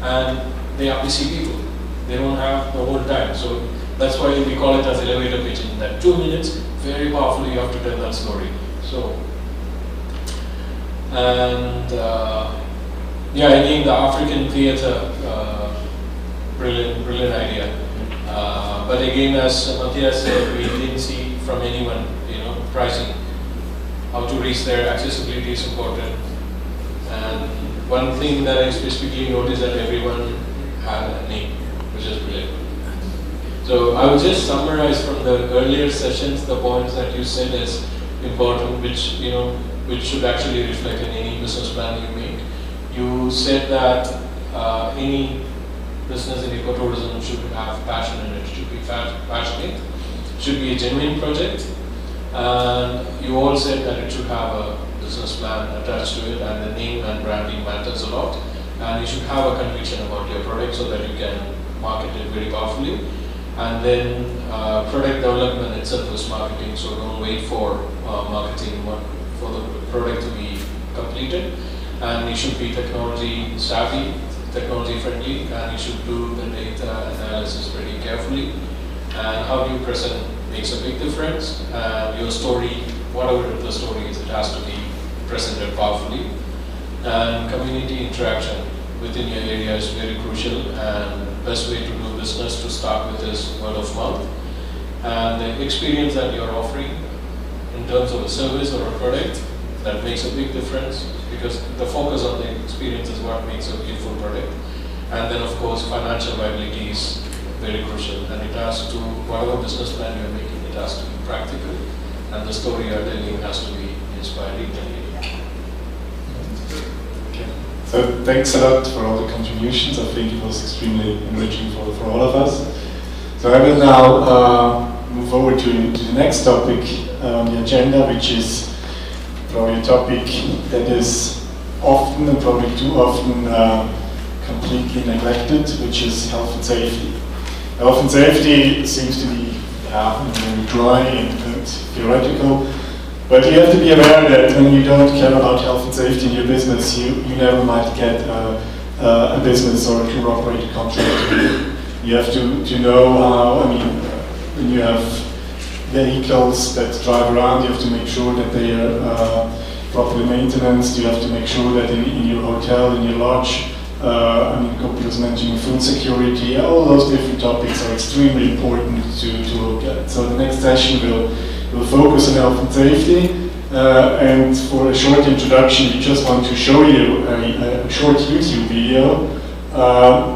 and they have to see people. They don't have the whole time. So that's why we call it as elevator pitching. That 2 minutes, very powerfully, you have to tell that story. So, and yeah, again, the African theater, brilliant idea. But again, as Matthias said, we didn't see from anyone, pricing. How to reach there, accessibility is important. And one thing that I specifically noticed that everyone had a name, which is brilliant. So I will just summarize from the earlier sessions the points that you said is important, which which should actually reflect in any business plan you make. You said that any business in ecotourism should have passion in it, should be passionate, should be a genuine project, and you all said that it should have a business plan attached to it, and the name and branding matters a lot, and you should have a conviction about your product so that you can market it very powerfully. And then product development itself is marketing, so don't wait for marketing for the product to be completed. And you should be technology savvy, technology friendly, and you should do the data analysis pretty carefully. And how you present makes a big difference. And your story, whatever the story is, it has to be presented powerfully. And community interaction within your area is very crucial, and best way to do business to start with is word of mouth. And the experience that you're offering in terms of a service or a product, that makes a big difference, because the focus on the experience is what makes a beautiful product. And then of course financial viability is very crucial, and it has to, whatever business plan you're making, it has to be practical, and the story you're telling has to be inspiring. So thanks a lot for all the contributions. I think it was extremely enriching for all of us. So I will now move forward to the next topic on the agenda, which is probably a topic that is often, and probably too often, completely neglected, which is health and safety. Health and safety seems to be very dry and theoretical. But you have to be aware that when you don't care about health and safety in your business, you never might get a business or a tour operator contract. You have to know how, when you have vehicles that drive around, you have to make sure that they are properly maintained. You have to make sure that in your hotel, in your lodge, Gopi was mentioning food security, all those different topics are extremely important to look at. So the next session will focus on health and safety, and for a short introduction, we just want to show you a short YouTube video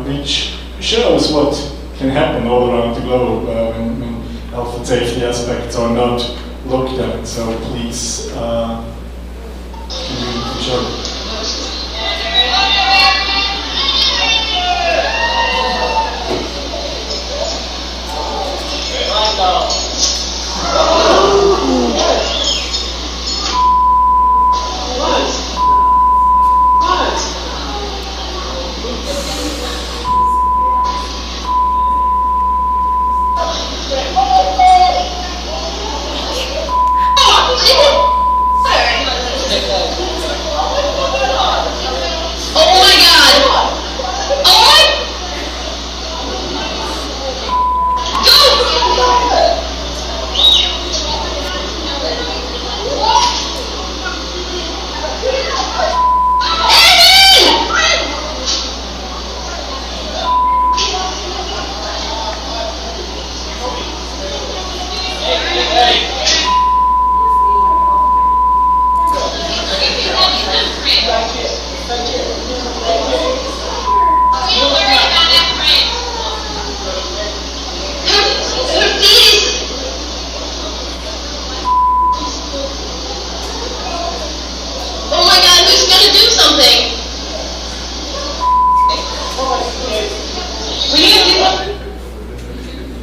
which shows what can happen all around the globe when health and safety aspects are not looked at. So please, can you show it?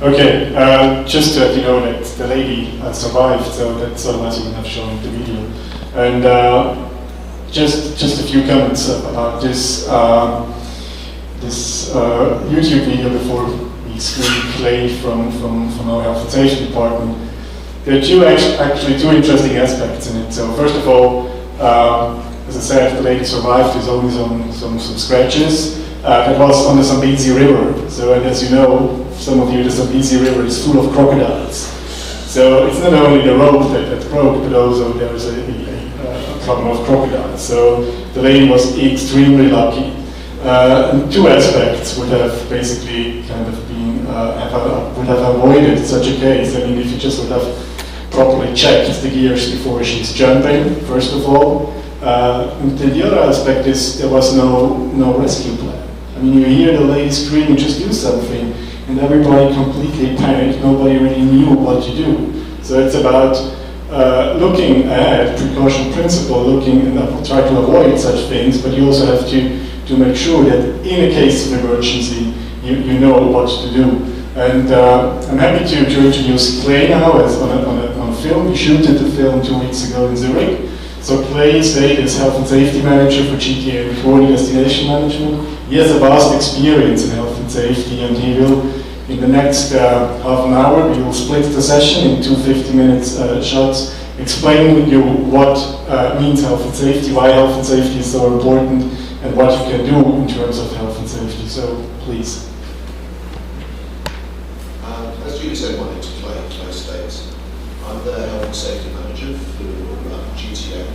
Okay, just to let you know that the lady survived, so that's otherwise you would have shown the video. And just a few comments about this YouTube video before we screen play from our health and safety department. There are actually two interesting aspects in it. So first of all, as I said, the lady survived. There's only some scratches. that was on the Zambezi River. So, and as you know, some of you, the Zambezi River is full of crocodiles. So it's not only the rope that broke, but also there was a problem of crocodiles. So the lady was extremely lucky. And two aspects would have basically kind of been, would have avoided such a case. I mean, if you just would have properly checked the gears before she's jumping, first of all. And the other aspect is there was no rescue plan. I mean, you hear the lady screaming, just do something, and everybody completely panicked. Nobody really knew what to do. So it's about looking ahead, precaution principle, looking and try to avoid such things, but you also have to make sure that in a case of emergency, you know what to do. And I'm happy to introduce Clay now as on film. We shooted the film 2 weeks ago in Zurich. So Clay stayed as health and safety manager for GTA before the destination management. He has a vast experience in health and safety, and he will, in the next half an hour, we will split the session in 2 50-minute shots, explaining you what means health and safety, why health and safety is so important, and what you can do in terms of health and safety. So, please. As Julie said, my name is Clay States. I'm the health and safety manager for GTA.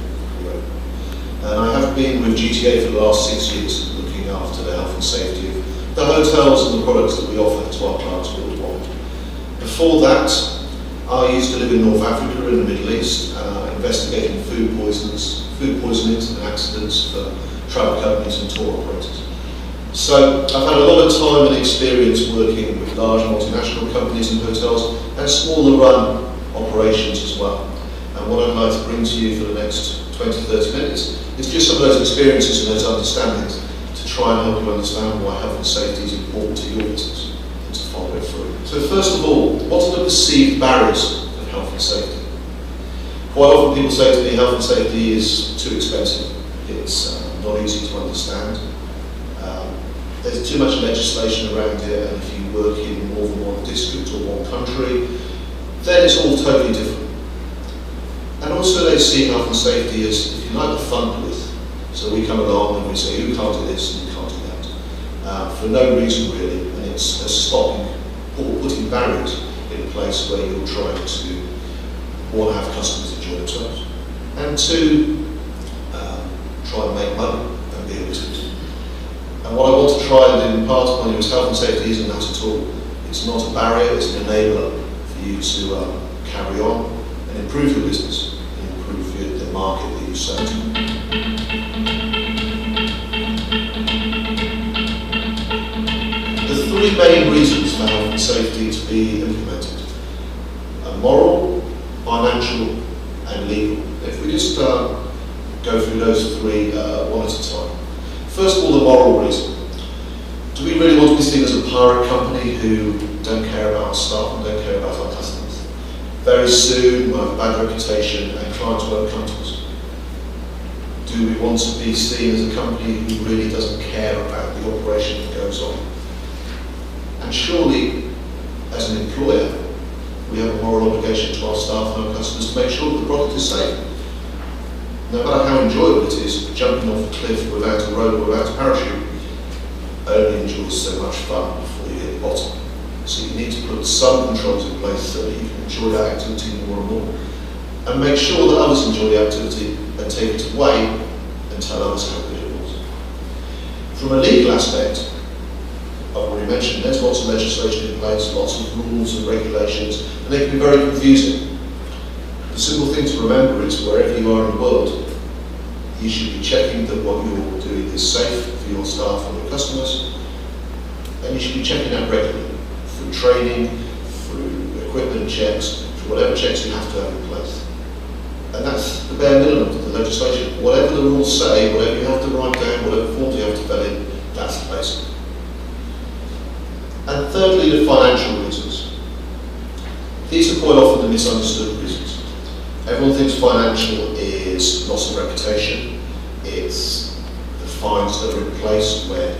And I have been with GTA for the last 6 years, looking after the health and safety of the hotels and the products that we offer to our clients worldwide. Before that, I used to live in North Africa in the Middle East, investigating food poisonings and accidents for travel companies and tour operators. So I've had a lot of time and experience working with large multinational companies and hotels and smaller run operations as well. And what I'd like to bring to you for the next 20-30 minutes is just some of those experiences and those understandings to try and help you understand why health and safety is important to your business and to follow it through. So first of all, what are the perceived barriers of health and safety? Quite often people say to me health and safety is too expensive. It's not easy to understand. There's too much legislation around it, and if you work in more than one district or one country, then it's all totally different. And also they see health and safety as, if you like, the fun with. So we come along and we say, you can't do this and you can't do that. For no reason really, and it's a stopping or putting barriers in place where you're trying to, one, have customers enjoy themselves, and two, try and make money and be able to. And what I want to try and impart upon you is health and safety isn't that at all. It's not a barrier, it's an enabler for you to carry on and improve your business, and improve the market that you serve. The three main reasons for health and safety to be implemented are moral, financial and legal. If we just go through those three one at a time. First of all, the moral reason. Do we really want to be seen as a pirate company who don't care about our staff and don't care about our customers? Very soon we'll have a bad reputation and clients won't come to us. Do we want to be seen as a company who really doesn't care about the operation that goes on? And surely, as an employer, we have a moral obligation to our staff and our customers to make sure that the product is safe. No matter how enjoyable it is, jumping off a cliff without a rope or without a parachute only enjoys so much fun before you hit the bottom. So you need to put some controls in place so that you can enjoy that activity more and more. And make sure that others enjoy the activity and take it away and tell others how good it was. From a legal aspect, I've already mentioned there's lots of legislation in place, lots of rules and regulations, and they can be very confusing. The simple thing to remember is wherever you are in the world, you should be checking that what you're doing is safe for your staff and your customers, and you should be checking that regularly through training, through equipment checks, through whatever checks you have to have in place. And that's the bare minimum of the legislation. Whatever the rules say, whatever you have to write down, whatever forms you have to fill in, that's the basic. And thirdly, the financial reasons. These are quite often the misunderstood reasons. Everyone thinks financial is loss of reputation. It's the fines that are in place where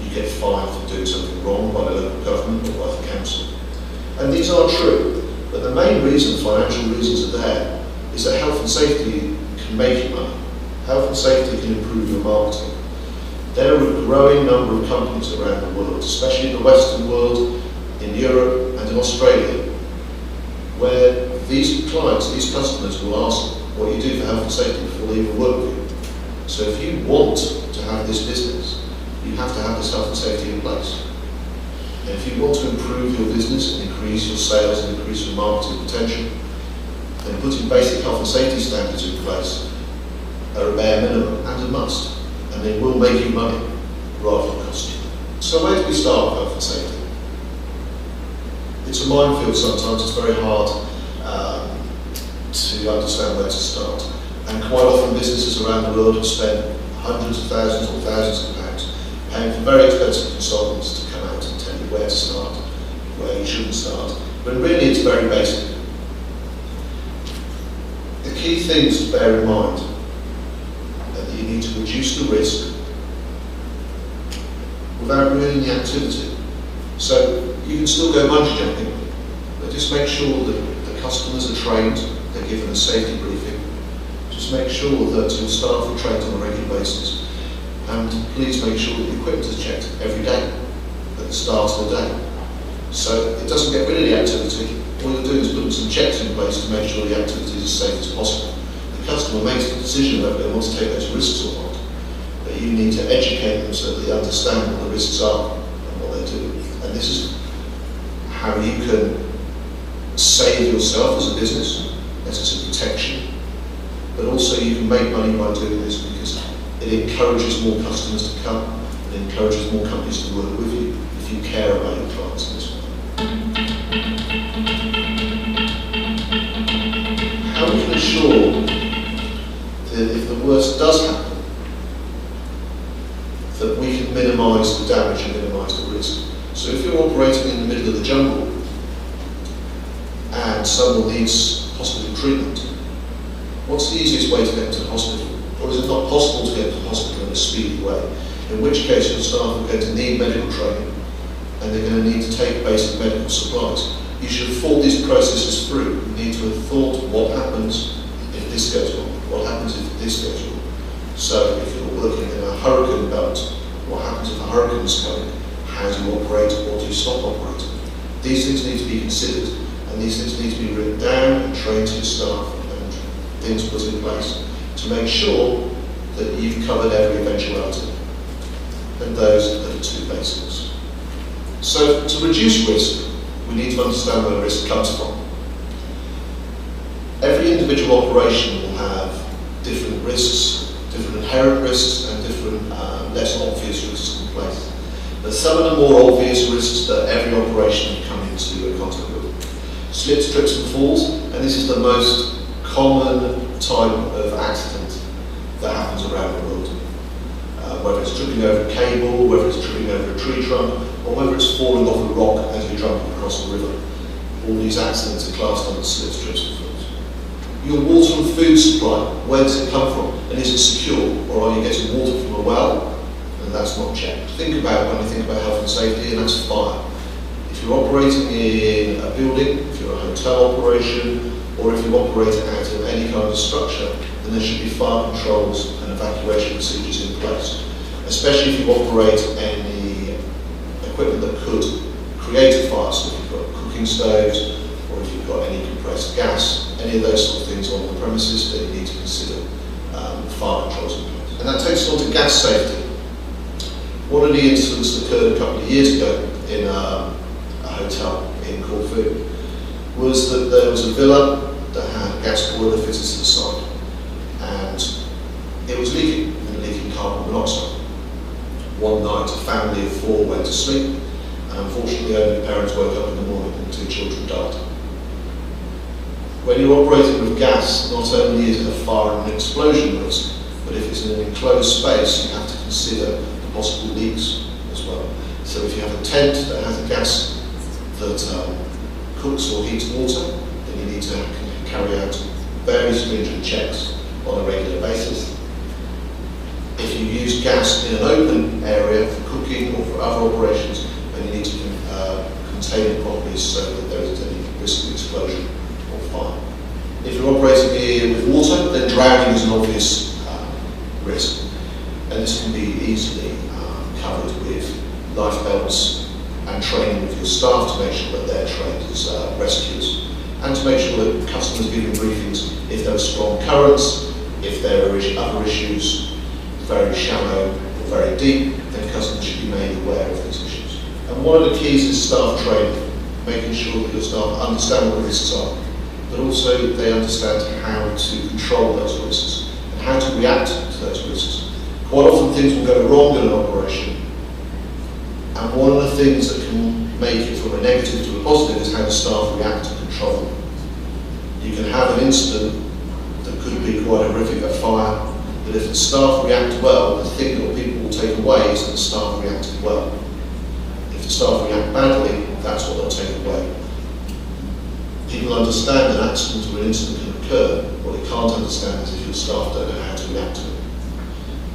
you get fined for doing something wrong by the local government or by the council. And these are true, but the main reason financial reasons are there is that health and safety can make you money. Health and safety can improve your marketing. There are a growing number of companies around the world, especially in the Western world, in Europe and in Australia, where these clients, these customers will ask what you do for health and safety before they even work with you. So if you want to have this business, you have to have this health and safety in place. And if you want to improve your business and increase your sales and increase your marketing potential, then putting basic health and safety standards in place are a bare minimum and a must. And they will make you money rather than cost you. So where do we start with health and safety? It's a minefield sometimes, it's very hard to understand where to start. And quite often businesses around the world have spent hundreds of thousands or thousands of pounds paying for very expensive consultants to come out and tell you where to start, where you shouldn't start. But really it's very basic. The key things to bear in mind are that you need to reduce the risk without ruining the activity. So you can still go bungee jumping, but just make sure that the customers are trained, they're given a safety briefing. Just make sure that your staff are trained on a regular basis. And please make sure that the equipment is checked every day, at the start of the day. So it doesn't get rid of the activity. All you're doing is putting some checks in place to make sure the activity is as safe as possible. The customer makes the decision whether they want to take those risks or not. But you need to educate them so that they understand what the risks are and what they do. And this is how you can save yourself as a business, as a protection, but also you can make money by doing this because it encourages more customers to come, it encourages more companies to work with you if you care about your clients in this way. How we can ensure that if the worst does happen, that we can minimise the damage and minimise the risk. So if you're operating in the middle of the jungle and someone needs hospital treatment, what's the easiest way to get to the hospital? Or is it not possible to get to the hospital in a speedy way? In which case your staff are going to need medical training and they're going to need to take basic medical supplies. You should have thought these processes through. You need to have thought what happens if this goes wrong, what happens if this goes wrong. So if you're working in a hurricane belt, what happens if a hurricane is coming? How do you operate or do you stop operating? These things need to be considered and these things need to be written down and trained to your staff and things put in place to make sure that you've covered every eventuality. And those are the two basics. So to reduce risk, we need to understand where risk comes from. Every individual operation will have different risks, different inherent risks and different less obvious risks in place. But some of the more obvious risks that every operation can come into contact with. Slips, trips and falls, and this is the most common type of accident that happens around the world. Whether it's tripping over a cable, whether it's tripping over a tree trunk, or whether it's falling off a rock as you're jumping across the river. All these accidents are classed under slips, trips and falls. Your water and food supply, where does it come from? And is it secure? Or are you getting water from a well? And that's not checked. Think about it when you think about health and safety, and that's fire. If you're operating in a building, if you're a hotel operation, or if you're operating out of any kind of structure, then there should be fire controls and evacuation procedures in place. Especially if you operate any equipment that could create a fire, so if you've got cooking stoves, or if you've got any compressed gas, any of those sort of things on the premises, then you need to consider fire controls in place. And that takes us on to gas safety. One of the incidents that occurred a couple of years ago in a hotel in Corfu was that there was a villa that had a gas boiler fitted to the side, and it was leaking carbon monoxide. One night a family of 4 went to sleep, and unfortunately only the parents woke up in the morning and 2 children died. When you're operating with gas, not only is it a fire and an explosion risk, but if it's in an enclosed space, you have to consider the possible leaks as well. So if you have a tent that has a gas that cooks or heats water, then you need to carry out very stringent checks on a regular basis. If you use gas in an open area for cooking or for other operations, then you need to contain it properly so that there isn't any risk of explosion or fire. If you're operating with water, then drowning is an obvious risk, and this can be easily with life belts and training of your staff to make sure that they're trained as rescuers, and to make sure that customers give them briefings if there are strong currents, if there are other issues, very shallow or very deep, then customers should be made aware of these issues. And one of the keys is staff training, making sure that your staff understand what the risks are, but also they understand how to control those risks and how to react to those risks. Quite often things will go wrong in an operation, and one of the things that can make it from a negative to a positive is how the staff react and control them. You can have an incident that could be quite horrific, a fire, but if the staff react well, the thing that people will take away is that the staff reacted well. If the staff react badly, that's what they'll take away. People understand an accident or an incident can occur. What they can't understand is if your staff don't know how to react to it.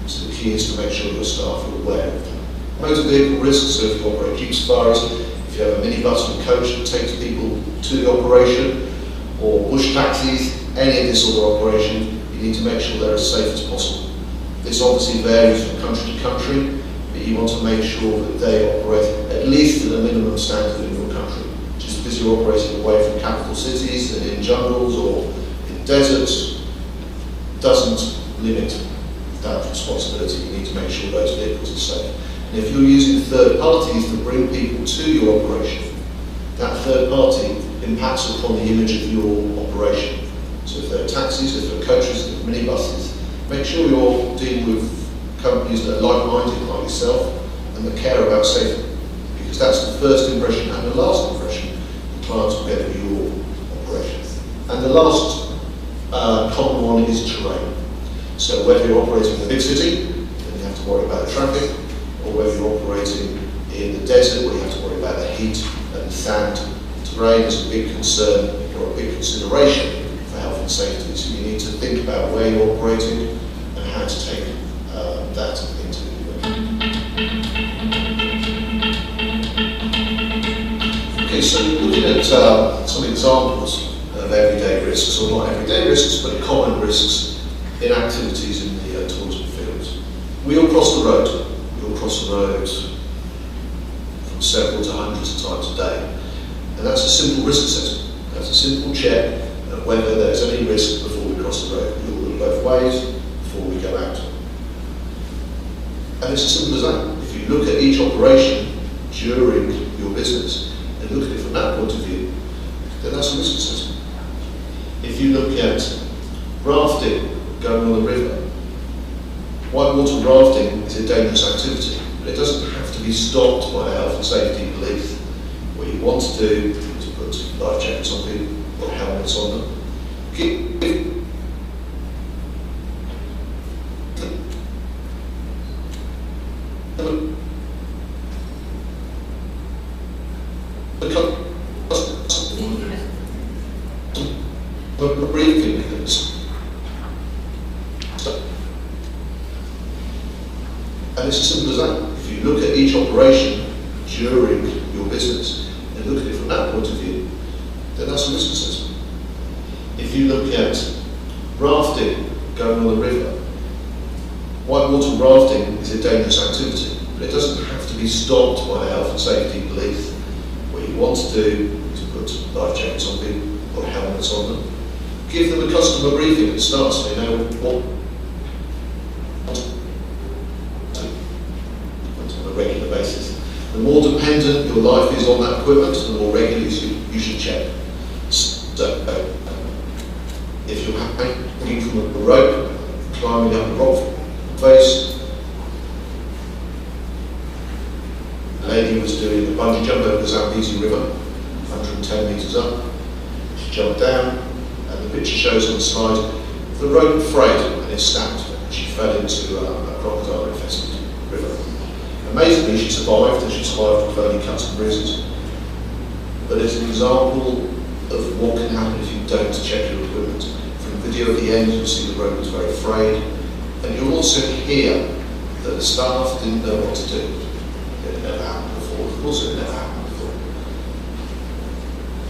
So the key is to make sure your staff are aware of that. Motor vehicle risks, so if you operate jeep safaris, if you have a minibus and coach that takes people to the operation, or bush taxis, any of this sort of operation, you need to make sure they're as safe as possible. This obviously varies from country to country, but you want to make sure that they operate at least at a minimum standard in your country. Just because you're operating away from capital cities and in jungles or in deserts doesn't limit that responsibility. You need to make sure those vehicles are safe. And if you're using third parties to bring people to your operation, that third party impacts upon the image of your operation. So if there are taxis, if there are coaches, if there are minibuses, make sure you're dealing with companies that are like-minded like yourself and that care about safety, because that's the first impression and the last impression the clients will get of your operation. And the last common one is terrain. So whether you're operating in a big city, then you have to worry about the traffic, or whether you're operating in the desert where you have to worry about the heat and the sand. Terrain is a big concern or a big consideration for health and safety. So you need to think about where you're operating and how to take that into Okay, so looking at some examples of everyday risks, or not everyday risks, but common risks in activities in the tourism fields. We all cross the road. We all cross the road from several to hundreds of times a day. And that's a simple risk assessment. That's a simple check of whether there's any risk before we cross the road. We all look both ways before we go out. And it's as simple as that. If you look at each operation during your business and look at it from that point of view, then that's a risk assessment. If you look at rafting going on the river, whitewater rafting is a dangerous activity, but it doesn't have to be stopped by the health and safety police. What you want to do is to put life jackets on people, put helmets on them. Keep the breathing mechanism. And it's as simple as that. If you look at each operation during your business and look at it from that point of view, then that's a risk assessment. If you look at rafting going on the river, whitewater rafting is a dangerous activity, but it doesn't have to be stopped by the health and safety police. What you want to do is to put life jackets on people, put helmets on them, give them a customer briefing at the start so they know what on a regular basis. The more dependent your life is on that equipment, the more regularly you should check. So, if you're hanging from a rope, climbing up a rock face, a lady was doing a bungee jump over the Zambezi River, 110 metres up. She jumped down, and the picture shows on the slide, the rope frayed and it snapped, and she fell into a crocodile-infested river. Amazingly, she survived, and she survived with only cuts and bruises. But it's an example of what can happen if you don't check your equipment. From the video at the end, you'll see the rope was very frayed, and you'll also hear that the staff didn't know what to do. It had never happened before. Of course, it had never happened before.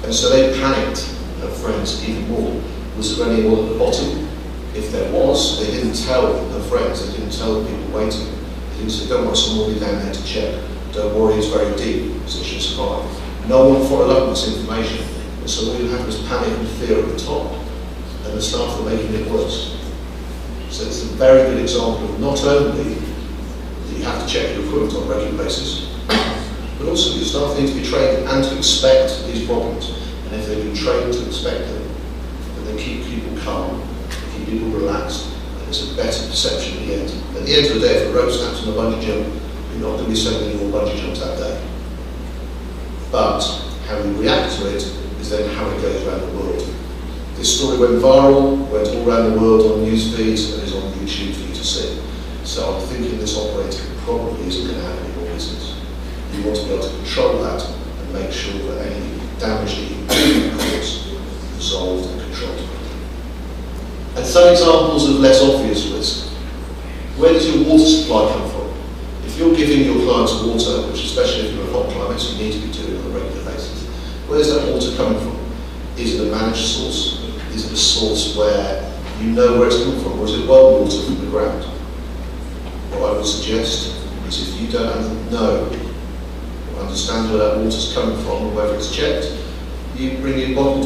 And so they panicked. Her friends even more. Was there anyone at the bottom? If there was, they didn't tell her friends. They didn't tell the people waiting. They He said, don't worry, someone will be down there to check. Don't worry, it's very deep, so it should survive. No one followed up with this information, and so all you had was panic and fear at the top, and the staff were making it worse. So it's a very good example of not only that you have to check your equipment on a regular basis, but also your staff need to be trained and to expect these problems. And if they've been trained to expect them, then they keep people calm, they keep people relaxed, and it's a better perception at the end. At the end of the day, if a rope snaps on a bungee jump, you're not going to be sending any more bungee jumps that day. But how we react to it is then how it goes around the world. This story went viral, went all around the world on news feeds, and is on YouTube for you to see. So I'm thinking this operator probably isn't going to have any more business. You want to be able to control that and make sure that any damage that you do cause is resolved and controlled. And some examples of less obvious risk. Where does your water supply come from? If you're giving your clients water, which especially if you're in hot climates, you need to be doing on a regular basis, where's that water coming from? Is it a managed source? Is it a source where you know where it's coming from, or is it well water from the ground? What I would suggest is if you don't know or understand where that water's coming from, or whether it's checked, you bring your bottle